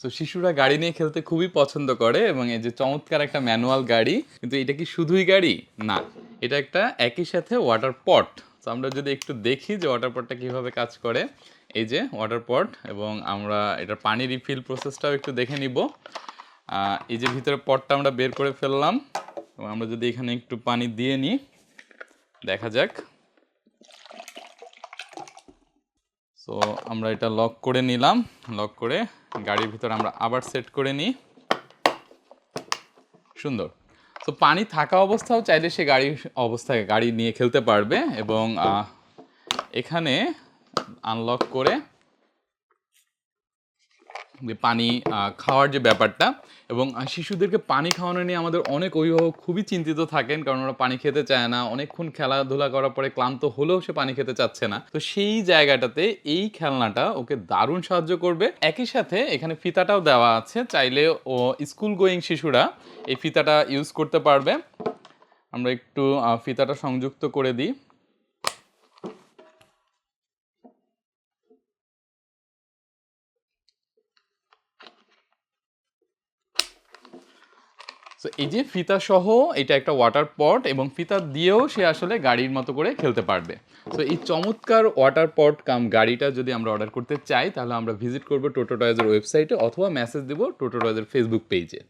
So শিশুরা গাড়ি নিয়ে খেলতে খুবই পছন্দ করে এবং এই যে চমৎকার একটা ম্যানুয়াল গাড়ি, কিন্তু এটা কি শুধুই গাড়ি? না, এটা একটা একই সাথে ওয়াটার পট। তো আমরা যদি একটু দেখি যে ওয়াটার পটটা কীভাবে কাজ করে। এই যে ওয়াটার পট, এবং আমরা এটার পানি রিফিল প্রসেসটাও একটু দেখে নিব। এই যে ভিতরে পটটা আমরা বের করে ফেললাম, এবং আমরা যদি এখানে একটু পানি দিয়ে নিই, দেখা যাক। সো আমরা এটা লক করে নিলাম, লক করে গাড়ির ভিতরে আমরা আবার সেট করে নিই। সুন্দর। তো পানি থাকা অবস্থাও চাইলে সে অবস্থায় গাড়ি নিয়ে খেলতে পারবে, এবং এখানে আনলক করে যে পানি খাওয়ার যে ব্যাপারটা, এবং শিশুদেরকে পানি খাওয়ানো নিয়ে আমাদের অনেক অভিভাবক খুবই চিন্তিত থাকেন, কারণ ওরা পানি খেতে চায় না। অনেকক্ষণ খেলাধুলা করার পরে ক্লান্ত হলেও সে পানি খেতে চাচ্ছে না। তো সেই জায়গাটাতে এই খেলনাটা ওকে দারুণ সাহায্য করবে। একই সাথে এখানে ফিতাটাও দেওয়া আছে, চাইলে ও স্কুল গোয়িং শিশুরা এই ফিতাটা ইউজ করতে পারবে। আমরা একটু ফিতাটা সংযুক্ত করে দিই। সো এই যে ফিতা সহ এটা একটা ওয়াটার পট, এবং ফিতা দিয়েও সে আসলে গাড়ির মতো করে খেলতে পারবে। সো এই চমৎকার ওয়াটার পট কাম গাড়িটা যদি আমরা অর্ডার করতে চাই, তাহলে আমরা ভিজিট করব টোটো টয়েজের ওয়েবসাইটে, অথবা মেসেজ দেব টোটো টয়েজের ফেসবুক পেজে।